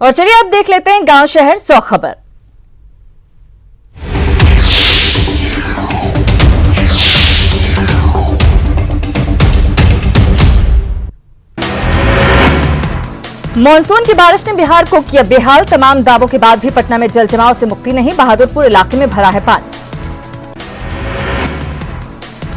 और चलिए अब देख लेते हैं गांव शहर 100 खबर। मानसून की बारिश ने बिहार को किया बेहाल। तमाम दावों के बाद भी पटना में जल जमाव से मुक्ति नहीं। बहादुरपुर इलाके में भरा है पानी।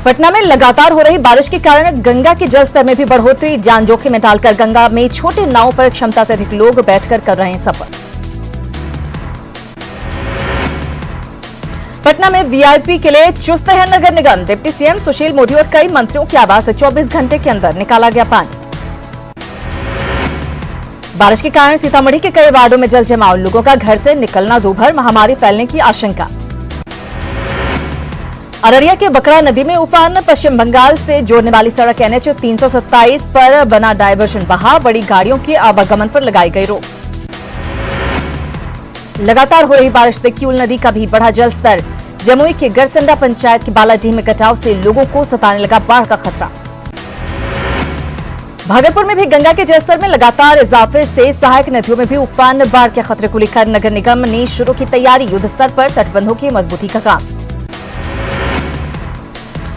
पटना में लगातार हो रही बारिश के कारण गंगा के जलस्तर में भी बढ़ोतरी। जान जोखिम में डालकर गंगा में छोटे नावों पर क्षमता से अधिक लोग बैठकर कर रहे हैं सफर। पटना में वीआईपी के लिए चुस्त है नगर निगम। डिप्टी सीएम सुशील मोदी और कई मंत्रियों के आवास से 24 घंटे के अंदर निकाला गया पानी। बारिश के कारण सीतामढ़ी के कई वार्डों में जल जमाव। लोगों का घर से निकलना दूभर। महामारी फैलने की आशंका। अररिया के बकरा नदी में उफान। पश्चिम बंगाल से जोड़ने वाली सड़क NH 327 पर बना डायवर्जन बहा। बड़ी गाड़ियों के आवागमन पर लगाई गई रोक। लगातार हो रही बारिश से किऊल नदी का भी बढ़ा जलस्तर। जमुई के गरसंडा पंचायत के बालाडीह में कटाव से लोगों को सताने लगा बाढ़ का खतरा। भागलपुर में भी गंगा के जलस्तर में लगातार इजाफे से सहायक नदियों में भी उफान। बाढ़ के खतरे को लेकर नगर निगम ने शुरू की तैयारी। युद्ध स्तर पर तटबंधों की मजबूती का काम।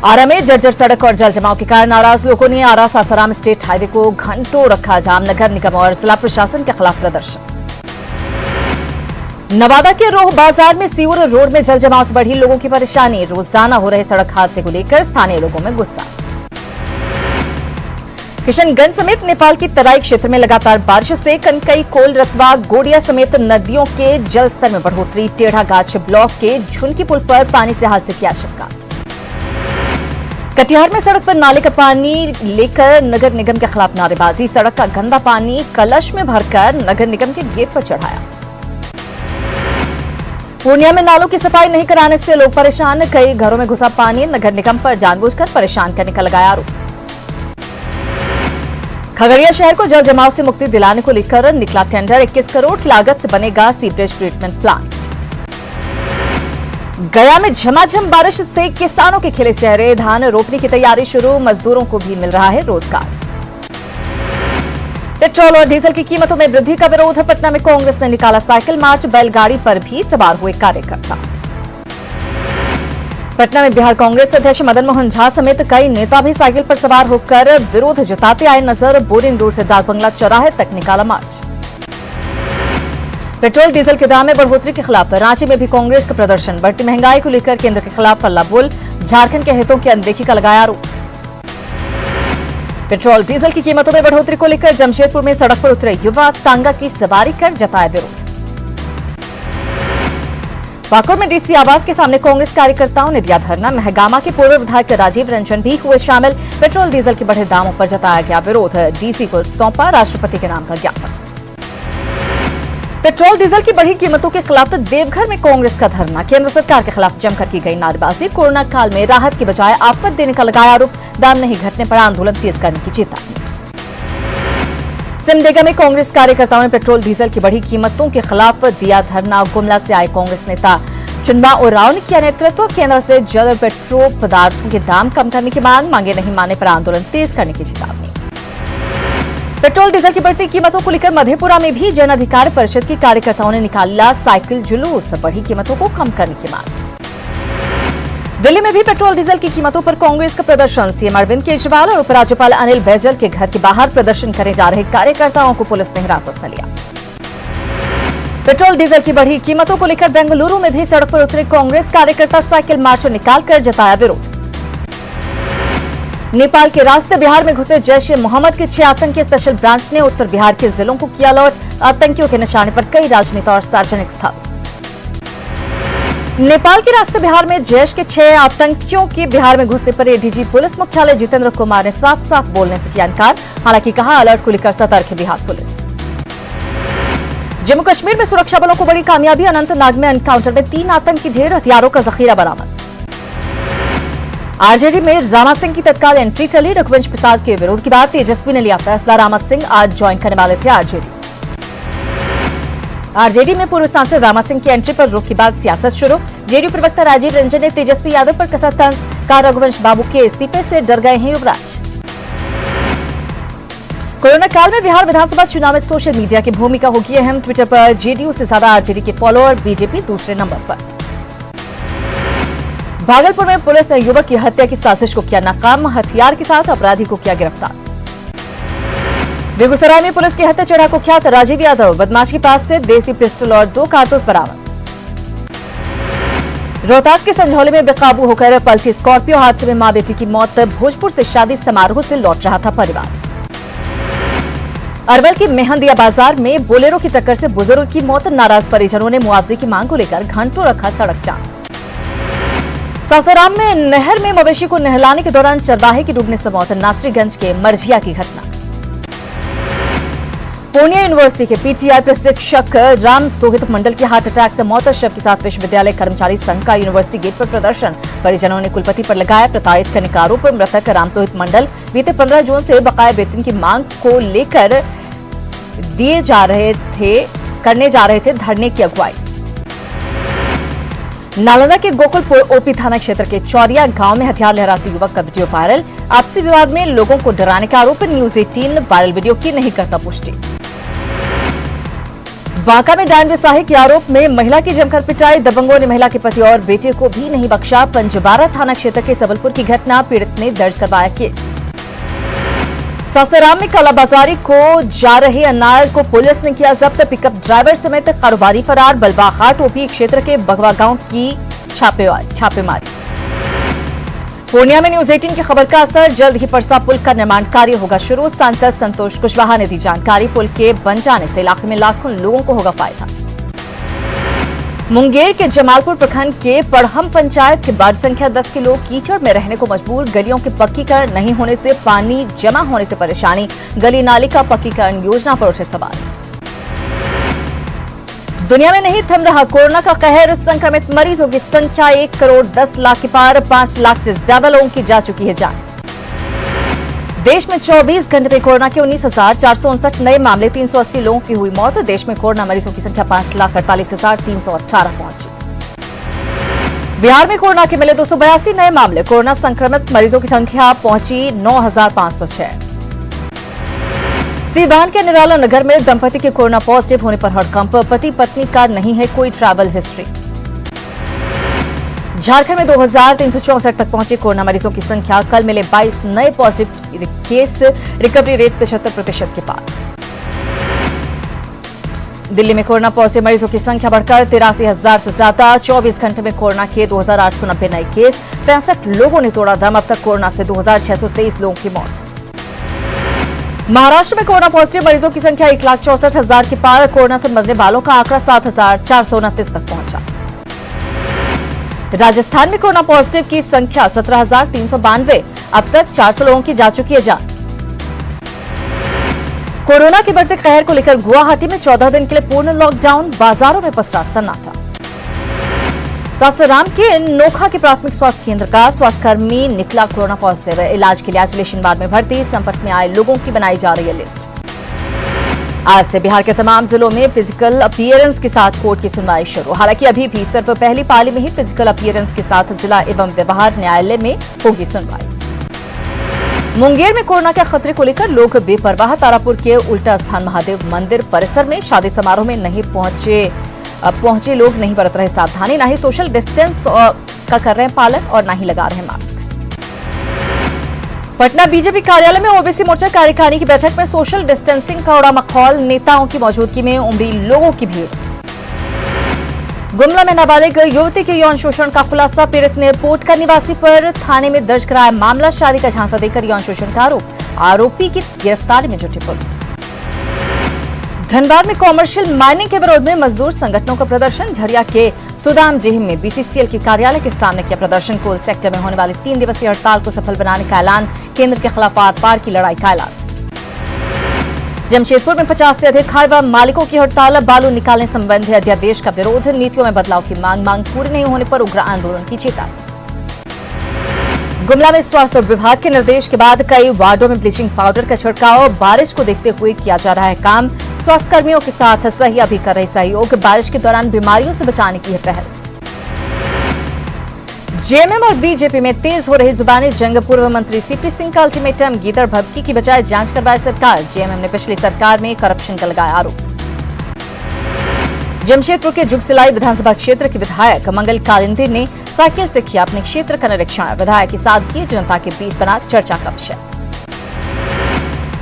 आरा में जर्जर सड़क और जल जमाव के कारण नाराज लोगों ने आरा सासाराम स्टेट हाईवे को घंटों रखा जाम। नगर निगम और जिला प्रशासन के खिलाफ प्रदर्शन। नवादा के रोह बाजार में सीवर रोड में जल जमाव से बढ़ी लोगों की परेशानी। रोजाना हो रहे सड़क हादसे को लेकर स्थानीय लोगों में गुस्सा। किशनगंज समेत नेपाल की तराई क्षेत्र में लगातार बारिश से कनकई, कोल, रतवा, गोडिया समेत नदियों के जलस्तर में बढ़ोतरी। टेढ़ागाछ ब्लॉक के झुनकी पुल पर पानी से हादसे की आशंका। कटिहार में सड़क पर नाले का पानी लेकर नगर निगम के खिलाफ नारेबाजी। सड़क का गंदा पानी कलश में भरकर नगर निगम के गेट पर चढ़ाया। पूर्णिया में नालों की सफाई नहीं कराने से लोग परेशान। कई घरों में घुसा पानी। नगर निगम पर जानबूझकर परेशान करने का लगाया आरोप। खगड़िया शहर को जल जमाव से मुक्ति दिलाने को लेकर निकला टेंडर। 21 करोड़ की लागत से बनेगा सीवरेज ट्रीटमेंट प्लांट। गया में झमाझम बारिश से किसानों के खिले चेहरे। धान रोपने की तैयारी शुरू। मजदूरों को भी मिल रहा है रोजगार। पेट्रोल और डीजल की कीमतों में वृद्धि का विरोध। पटना में कांग्रेस ने निकाला साइकिल मार्च। बैलगाड़ी पर भी सवार हुए कार्यकर्ता। पटना में बिहार कांग्रेस अध्यक्ष मदन मोहन झा समेत कई नेता भी साइकिल पर सवार होकर विरोध जताते आए नजर। बोरिंग रोड से डाक बंगला चौराहे तक निकाला मार्च। पेट्रोल डीजल के दाम में बढ़ोतरी के खिलाफ रांची में भी कांग्रेस का प्रदर्शन। बढ़ती महंगाई को लेकर केंद्र के खिलाफ हल्ला बोल। झारखंड के हितों की अनदेखी का लगाया आरोप। पेट्रोल डीजल की कीमतों में बढ़ोतरी को लेकर जमशेदपुर में सड़क पर उतरे युवा। तांगा की सवारी कर जताया विरोध। पाकुड़ में डीसी आवास के सामने कांग्रेस कार्यकर्ताओं ने दिया धरना। महगामा के पूर्व विधायक राजीव रंजन भी हुए शामिल। पेट्रोल डीजल के बढ़े दामों पर जताया गया विरोध। डीसी को सौंपा राष्ट्रपति के नाम का ज्ञापन। पेट्रोल डीजल की बढ़ी कीमतों के खिलाफ देवघर में कांग्रेस का धरना। केंद्र सरकार के खिलाफ जमकर की गई नारेबाजी। कोरोना काल में राहत की बजाय आफत देने का लगाया आरोप। दाम नहीं घटने पर आंदोलन तेज करने की चेतावनी। सिमडेगा में कांग्रेस कार्यकर्ताओं ने पेट्रोल डीजल की बढ़ी कीमतों के खिलाफ दिया धरना। गुमला से आए कांग्रेस नेता चुनवा उरांव ने किया नेतृत्व। केंद्र से जल पेट्रोल पदार्थों के दाम कम करने की मांग। मांगे नहीं माने पर आंदोलन तेज करने की चेतावनी। पेट्रोल डीजल की बढ़ती कीमतों को लेकर मधेपुरा में भी जन अधिकार परिषद के कार्यकर्ताओं ने निकाला साइकिल जुलूस। बढ़ी कीमतों को कम करने की मांग। दिल्ली में भी पेट्रोल डीजल की कीमतों पर कांग्रेस का प्रदर्शन। सीएम अरविंद केजरीवाल और उपराज्यपाल अनिल बैजल के घर के बाहर प्रदर्शन करने जा रहे कार्यकर्ताओं को पुलिस ने हिरासत में लिया। पेट्रोल डीजल की बढ़ी कीमतों को लेकर बेंगलुरु में भी सड़क पर उतरे कांग्रेस कार्यकर्ता। साइकिल मार्च निकालकर जताया विरोध। नेपाल के रास्ते बिहार में घुसे जैश ए मोहम्मद के 6 आतंकी स्पेशल ब्रांच ने उत्तर बिहार के जिलों को किया अलर्ट। आतंकियों के निशाने पर कई राजनेता और सार्वजनिक स्थल। नेपाल के रास्ते बिहार में जैश के 6 आतंकियों के बिहार में घुसने पर एडीजी पुलिस मुख्यालय जितेंद्र कुमार ने साफ साफ बोलने से किया इनकार। हालांकि कहा अलर्ट को लेकर सतर्क है बिहार पुलिस। जम्मू कश्मीर में सुरक्षा बलों को बड़ी कामयाबी। अनंतनाग में एनकाउंटर में 3 आतंकी ढेर हथियारों का जखीरा बरामद। आरजेडी में रामा सिंह की तत्काल एंट्री चली। रघुवंश प्रसाद के विरोध के बाद तेजस्वी ने लिया फैसला। रामा सिंह आज ज्वाइन करने वाले थे आरजेडी में पूर्व सांसद रामा सिंह की एंट्री पर रुख के बाद सियासत शुरू। जेडीयू प्रवक्ता राजीव रंजन ने तेजस्वी यादव पर कसा तंज। कहा रघुवंश बाबू के इस्तीफे से डर गए हैं युवराज। कोरोना काल में बिहार विधानसभा चुनाव में सोशल मीडिया की भूमिका होगी अहम। ट्विटर पर जेडीयू से ज्यादा आरजेडी के फॉलोअर, बीजेपी दूसरे नंबर पर। भागलपुर में पुलिस ने युवक की हत्या की साजिश को किया नाकाम, हथियार के साथ अपराधी को किया गिरफ्तार। बेगूसराय में पुलिस की हत्या चढ़ा कुख्यात राजीव यादव, बदमाश के पास से देसी पिस्टल और 2 कारतूस बरामद। रोहतास के संझौली में बेकाबू होकर पलटी स्कॉर्पियो, हादसे में मां बेटी की मौत। भोजपुर से शादी समारोह से लौट रहा था परिवार। अरवल की मेहंदिया बाजार में बोलेरो की टक्कर से बुजुर्ग की मौत, नाराज परिजनों ने मुआवजे की मांग को लेकर घंटों रखा सड़क जाम। सासाराम में नहर में मवेशी को नहलाने के दौरान चरवाहे की डूबने से मौत, नासरीगंज के मरजिया की घटना। पूर्णिया यूनिवर्सिटी के पीटीआई प्रशिक्षक राम सोहित मंडल की हार्ट अटैक से मौत, शव के साथ विश्वविद्यालय कर्मचारी संघ का यूनिवर्सिटी गेट पर प्रदर्शन, परिजनों ने कुलपति पर लगाया प्रताड़ित करने का आरोप। मृतक राम सोहित मंडल बीते 15 जून से बकाया वेतन की मांग को लेकर करने जा रहे थे धरने की अगुवाई। नालंदा के गोकुलपुर ओपी थाना क्षेत्र के चौरिया गांव में हथियार लहराते युवक का वीडियो वायरल, आपसी विवाद में लोगों को डराने का आरोप। न्यूज 18 वायरल वीडियो की नहीं करता पुष्टि। बांका में डायन विसाही के आरोप में महिला की जमकर पिटाई, दबंगों ने महिला के पति और बेटे को भी नहीं बख्शा। पंजबारा थाना क्षेत्र के सबलपुर की घटना, पीड़ित ने दर्ज करवाया केस। सासाराम में कालाबाजारी को जा रहे अनार को पुलिस ने किया जब्त, पिकअप ड्राइवर समेत कारोबारी फरार। बलवाहाट ओपी क्षेत्र के बगवा गांव की छापेमारी। पूर्णिया में न्यूज 18 की खबर का असर, जल्द ही परसा पुल का निर्माण कार्य होगा शुरू। सांसद संतोष कुशवाहा ने दी जानकारी, पुल के बन जाने से इलाके में लाखों लोगों को होगा फायदा। मुंगेर के जमालपुर प्रखंड के पड़हम पंचायत के वार्ड संख्या 10 के लोग कीचड़ में रहने को मजबूर, गलियों के पक्कीकरण नहीं होने से पानी जमा होने से परेशानी, गली नाली का पक्कीकरण योजना पर उठे सवाल। दुनिया में नहीं थम रहा कोरोना का कहर, संक्रमित मरीजों की संख्या 1 करोड़ 10 लाख के पार, 5 लाख से ज्यादा लोगों की जा चुकी है जान। देश में 24 घंटे में कोरोना के 19,459 नए मामले, 380 लोगों की हुई मौत। देश में कोरोना मरीजों की संख्या 5,48,318 पहुंची। बिहार में कोरोना के मिले 282 नए मामले, कोरोना संक्रमित मरीजों की संख्या पहुंची 9,506। सीवान के निराला नगर में दंपति के कोरोना पॉजिटिव होने पर हड़कंप, पति पत्नी का नहीं है कोई ट्रैवल हिस्ट्री। झारखंड में 2,364 तक पहुंचे कोरोना मरीजों की संख्या, कल मिले 22 नए पॉजिटिव केस, रिकवरी रेट 75% के पार। दिल्ली में कोरोना पॉजिटिव मरीजों की संख्या बढ़कर 83,000 से ज्यादा, 24 घंटे में कोरोना के 2,890 नए केस, 65 लोगों ने तोड़ा दम। अब तक कोरोना से 2,623 लोगों की मौत। महाराष्ट्र में कोरोना पॉजिटिव मरीजों की संख्या 1,64,000 के पार, कोरोना से मरने वालों का आंकड़ा 7,429 तक पहुंचा। राजस्थान में कोरोना पॉजिटिव की संख्या 17,392, अब तक 400 लोगों की जा चुकी है जान। कोरोना के बढ़ते कहर को लेकर गुवाहाटी में 14 दिन के लिए पूर्ण लॉकडाउन, बाजारों में पसरा सन्नाटा। सासाराम के नोखा के प्राथमिक स्वास्थ्य केंद्र का स्वास्थ्यकर्मी निकला कोरोना पॉजिटिव, इलाज के लिए आइसोलेशन वार्ड में भर्ती, संपर्क में आए लोगों की बनाई जा रही है लिस्ट। आज से बिहार के तमाम जिलों में फिजिकल अपीयरेंस के साथ कोर्ट की सुनवाई शुरू। हालांकि अभी भी सिर्फ पहली पाली में ही फिजिकल अपीयरेंस के साथ जिला एवं व्यवहार न्यायालय में होगी सुनवाई। मुंगेर में कोरोना के खतरे को लेकर लोग बेपरवाह, तारापुर के उल्टा स्थान महादेव मंदिर परिसर में शादी समारोह में नहीं पहुंचे लोग नहीं बरत रहे सावधानी, ना ही सोशल डिस्टेंस का कर रहे हैं पालन और ना ही लगा रहे मास्क। पटना बीजेपी कार्यालय में ओबीसी मोर्चा कार्यकारिणी की बैठक में सोशल डिस्टेंसिंग का उड़ा मखौल, नेताओं की मौजूदगी में उमड़ी लोगों की भीड़। गुमला में नाबालिग युवती के यौन शोषण का खुलासा, पीड़ित ने रिपोर्ट का निवासी पर थाने में दर्ज कराया मामला, शादी का झांसा देकर यौन शोषण का आरोपी की गिरफ्तारी में जुटी पुलिस। धनबाद में कॉमर्शियल माइनिंग के विरोध में मजदूर संगठनों का प्रदर्शन, झरिया के सुदामडीह में बीसीसीएल के कार्यालय के सामने किया प्रदर्शन, कोल सेक्टर में होने वाली 3 दिवसीय हड़ताल को सफल बनाने का ऐलान, केंद्र के खिलाफ आर पार की लड़ाई का ऐलान। जमशेदपुर में 50 से अधिक हाईवा मालिकों की हड़ताल, बालू निकालने संबंधी अध्यादेश का विरोध, नीतियों में बदलाव की मांग पूरी नहीं होने पर उग्र आंदोलन की चेतावनी। गुमला में स्वास्थ्य विभाग के निर्देश के बाद कई वार्डों में ब्लीचिंग पाउडर का छिड़काव, बारिश को देखते हुए किया जा रहा है काम, स्वास्थ्य कर्मियों के साथ सहिया भी कर रहे सहयोग, बारिश के दौरान बीमारियों से बचाने की है पहल। जेएमएम और बीजेपी में तेज हो रही जुबानी जंग। पूर्व मंत्री सीपी सिंह का अल्टीमेटम, गीदड़ भभकी की बजाय जांच करवाए सरकार। जेएमएम ने पिछली सरकार में करप्शन का लगाया आरोप। जमशेदपुर के जुगसिलाई विधानसभा क्षेत्र के विधायक मंगल कालिंदी ने साइकिल से किया अपने क्षेत्र का निरीक्षण। विधायक की सादगी जनता के बीच बना चर्चा का विषय।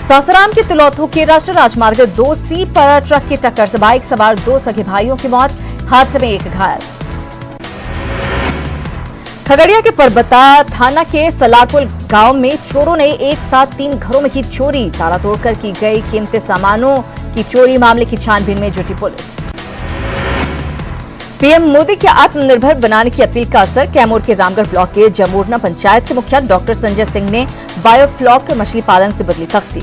सासाराम के तिलौथू के राष्ट्रीय राजमार्ग 2C पर ट्रक की टक्कर से बाइक सवार 2 सगे भाइयों की मौत, हादसे में 1 घायल। खगड़िया के परबता थाना के सलारपुर गांव में चोरों ने एक साथ 3 घरों में की चोरी। ताला तोड़कर की गई कीमती सामानों की चोरी। मामले की छानबीन में जुटी पुलिस। पीएम मोदी के आत्मनिर्भर बनाने की अपील का असर। कैमूर के रामगढ़ ब्लॉक के जमूरना पंचायत के मुखिया डॉक्टर संजय सिंह ने बायोफ्लॉक मछली पालन से बदली तख्ती।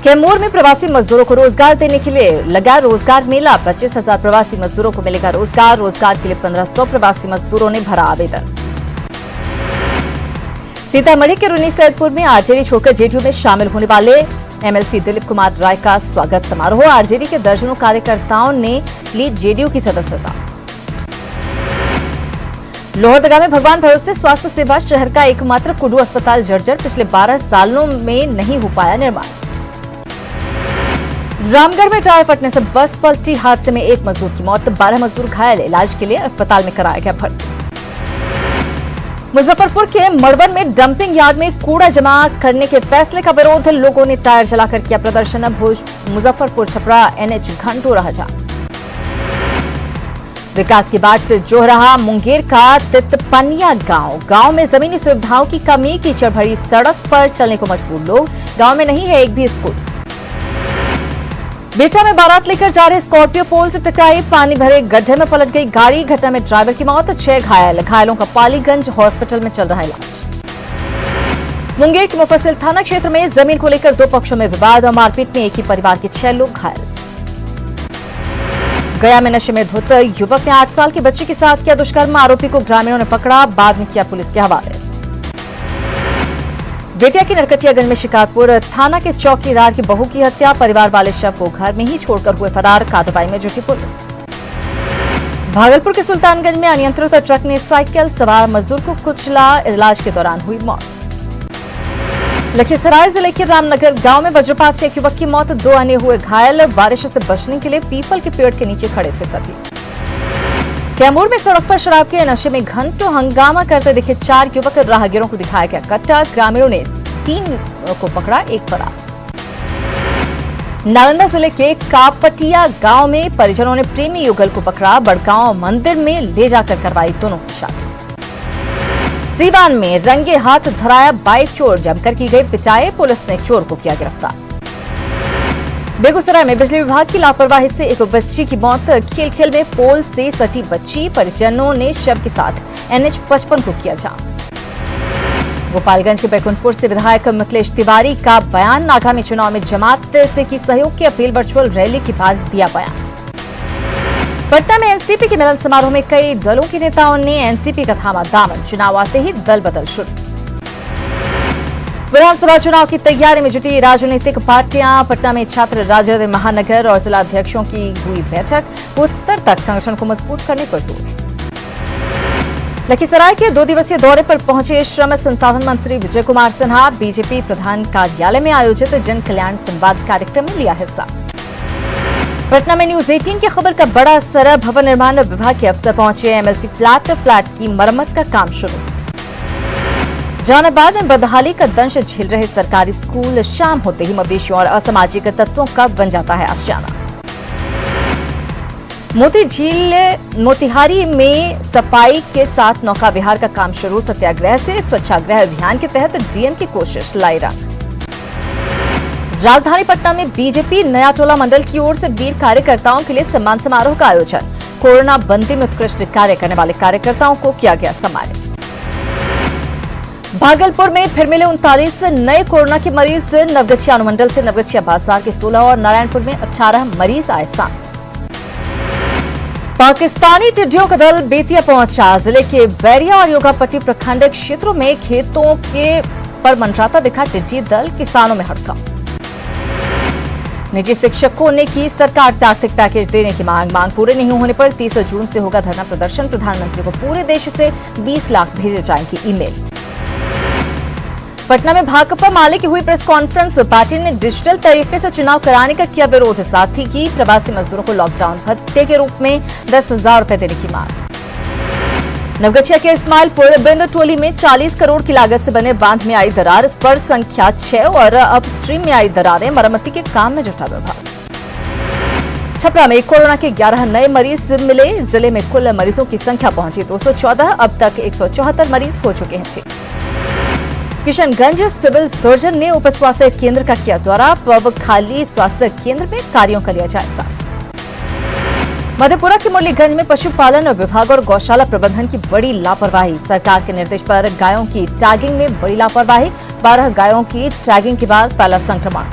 कैमूर में प्रवासी मजदूरों को रोजगार देने के लिए लगा रोजगार मेला। 25,000 प्रवासी मजदूरों को मिलेगा रोजगार। रोजगार के लिए 1500 प्रवासी मजदूरों ने भरा आवेदन। सीतामढ़ी के रुन्नी सैदपुर में आरजेडी छोड़कर जेडीयू में शामिल होने वाले एमएलसी दिलीप कुमार राय का स्वागत समारोह। आरजेडी के दर्जनों कार्यकर्ताओं ने ली जेडीयू की सदस्यता। लोहरदगा में भगवान भरोसे स्वास्थ्य सेवा। शहर का एकमात्र कुडू अस्पताल जर्जर। पिछले 12 सालों में नहीं हो पाया निर्माण। रामगढ़ में टायर फटने से बस पलटी। हादसे में 1 मजदूर की मौत, 12 मजदूर घायल। इलाज के लिए अस्पताल में कराया गया भर्ती। मुजफ्फरपुर के मड़वन में डंपिंग यार्ड में कूड़ा जमा करने के फैसले का विरोध। लोगों ने टायर जलाकर किया प्रदर्शन। मुजफ्फरपुर छपरा एनएच घंटों रहा जाम। विकास की बाट जोह रहा मुंगेर का तितपनिया गांव में जमीनी सुविधाओं की कमी। कीचड़ भरी सड़क पर चलने को मजबूर लोग। गांव में नहीं है एक भी स्कूल। बेटा में बारात लेकर जा रहे स्कॉर्पियो पोल से टकराई। पानी भरे गड्ढे में पलट गई गाड़ी। घटना में ड्राइवर की मौत, 6 घायल। घायलों का पालीगंज हॉस्पिटल में चल रहा इलाज। मुंगेर के मुफस्सिल थाना क्षेत्र में जमीन को लेकर 2 पक्षों में विवाद और मारपीट में एक ही परिवार के 6 लोग घायल। गया में नशे में धुत युवक ने 8 साल की बच्ची के साथ किया दुष्कर्म। आरोपी को ग्रामीणों ने पकड़ा, बाद में किया पुलिस के हवाले। बेटिया की नरकटियागंज में शिकारपुर थाना के चौकीदार की बहू की हत्या। परिवार वाले शव को घर में ही छोड़कर हुए फरार। कार्रवाई में जुटी पुलिस। भागलपुर के सुल्तानगंज में अनियंत्रित ट्रक ने साइकिल सवार मजदूर को कुचला। इलाज के दौरान हुई मौत। लखीसराय जिले के रामनगर गांव में वज्रपात से एक युवक की मौत, 2 अन्य हुए घायल। बारिश से बचने के लिए पीपल के पेड़ के नीचे खड़े थे सभी। कैमूर में सड़क पर शराब के नशे में घंटों हंगामा करते दिखे 4 युवक। राहगीरों को दिखाया गया कट्टा। ग्रामीणों ने 3 को पकड़ा, 1 फरार। नालंदा जिले के कापटिया गांव में परिजनों ने प्रेमी युगल को पकड़ा। बड़गांव मंदिर में ले जाकर करवाई दोनों की शादी। सीवान में रंगे हाथ धराया बाइक चोर। जमकर की गई पिटाई। पुलिस ने चोर को किया गिरफ्तार। बेगूसराय में बिजली विभाग की लापरवाही से एक बच्ची की मौत। खेल खेल में पोल से सटी बच्ची। परिजनों ने शव के साथ NH 55 को किया जाम। गोपालगंज के बैकुंठपुर से विधायक मिथिलेश तिवारी का बयान। आगामी चुनाव में जमात से की सहयोग की अपील। वर्चुअल रैली के बाद दिया बयान। पटना में एनसीपी के मिलन समारोह में कई दलों के नेताओं ने एनसीपी का थामा दामन। चुनाव आते ही दल बदल शुरू। विधानसभा चुनाव की तैयारी में जुटी राजनीतिक पार्टियां। पटना में छात्र राजद महानगर और जिला अध्यक्षों की हुई बैठक। बूथ स्तर तक संगठन को मजबूत करने पर जोर। लखीसराय के 2 दिवसीय दौरे पर पहुंचे श्रम संसाधन मंत्री विजय कुमार सिन्हा। बीजेपी प्रधान कार्यालय में आयोजित जन कल्याण संवाद कार्यक्रम में लिया हिस्सा। पटना में न्यूज 18 की खबर का बड़ा असर। भवन निर्माण विभाग के अफसर पहुंचे। एमएलसी फ्लैट की मरम्मत का काम शुरू। जहानाबाद में बदहाली का दंश झेल रहे सरकारी स्कूल। शाम होते ही मवेशियों और असामाजिक तत्वों का बन जाता है आशियाना। मोती झील मोतिहारी में सफाई के साथ नौका विहार का काम शुरू। सत्याग्रह से स्वच्छाग्रह अभियान के तहत डीएम की कोशिश लाई रंग। राजधानी पटना में बीजेपी नया टोला मंडल की ओर से वीर कार्यकर्ताओं के लिए सम्मान समारोह का आयोजन। कोरोना बंदी में उत्कृष्ट कार्य करने वाले कार्यकर्ताओं को किया गया सम्मानित। भागलपुर में फिर मिले 39 नए कोरोना के मरीज। नवगछिया अनुमंडल से नवगछिया बाजार के 16 और नारायणपुर में 18 मरीज आए सामने। पाकिस्तानी टिड्डियों का दल बेतिया पहुंचा। जिले के बैरिया और योगापट्टी प्रखंड क्षेत्रों में खेतों के पर मंडराता दिखा टिड्डी दल। किसानों में हड़कंप। निजी शिक्षकों ने की सरकार से आर्थिक पैकेज देने की मांग पूरे नहीं होने पर 30 जून से होगा धरना प्रदर्शन। प्रधानमंत्री को पूरे देश से 20 लाख भेजे जाएंगे ईमेल। पटना में भाकपा माले की हुई प्रेस कॉन्फ्रेंस। पार्टी ने डिजिटल तरीके से चुनाव कराने का किया विरोध, साथ ही की प्रवासी मजदूरों को लॉकडाउन भत्ते के रूप में 10,000 रुपए देने की मांग। नवगछिया के इस्माइलपुर बिंद टोली में 40 करोड़ की लागत से बने बांध में आई दरार, स्पर संख्या 6 और अपस्ट्रीम में आई दरारें, मरम्मती के काम में जुटा विभाग। छपरा में कोरोना के 11 नए मरीज मिले, जिले में कुल मरीजों की संख्या पहुंची 214, अब तक 174 मरीज हो चुके हैं ठीक। किशनगंज सिविल सर्जन ने उप स्वास्थ्य केंद्र का किया दौरा, खाली स्वास्थ्य केंद्र में कार्यों का लिया जायजा। मधेपुरा के मुरलीगंज में पशुपालन विभाग और गौशाला प्रबंधन की बड़ी लापरवाही, सरकार के निर्देश पर गायों की टैगिंग में बड़ी लापरवाही, 12 गायों की टैगिंग के बाद फैला संक्रमण।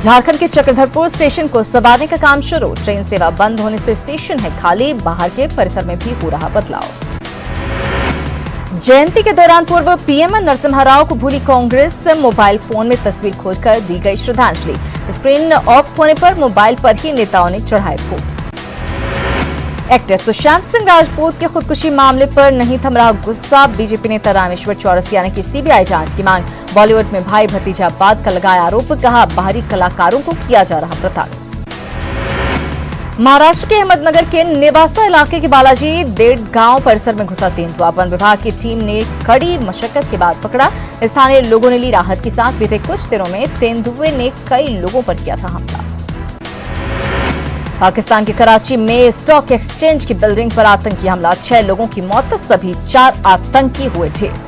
झारखंड के चक्रधरपुर स्टेशन को संवारने का काम शुरू, ट्रेन सेवा बंद होने से स्टेशन है खाली, बाहर के परिसर में भी हो रहा बदलाव। जयंती के दौरान पूर्व पीएम नरसिम्हा राव को भूली कांग्रेस, मोबाइल फोन में तस्वीर खोजकर दी गई श्रद्धांजलि, स्क्रीन ऑफ होने पर मोबाइल पर ही नेताओं ने चढ़ाए फूल। एक्टर सुशांत सिंह राजपूत के खुदकुशी मामले पर नहीं थम रहा गुस्सा, बीजेपी नेता रामेश्वर चौरसिया ने की सीबीआई जांच की मांग, बॉलीवुड में भाई भतीजावाद का लगाया आरोप, कहा बाहरी कलाकारों को किया जा रहा प्रताड़ित। महाराष्ट्र के अहमदनगर के नेवासा इलाके के बालाजी डेढ़ गांव परिसर में घुसा तेंदुआ, वन विभाग की टीम ने कड़ी मशक्कत के बाद पकड़ा, स्थानीय लोगों ने ली राहत की सांस। बीते कुछ दिनों में तेंदुए ने कई लोगों पर किया था हमला। पाकिस्तान के कराची में स्टॉक एक्सचेंज की बिल्डिंग पर आतंकी हमला, 6 लोगों की मौत, सभी 4 आतंकी हुए ढेर।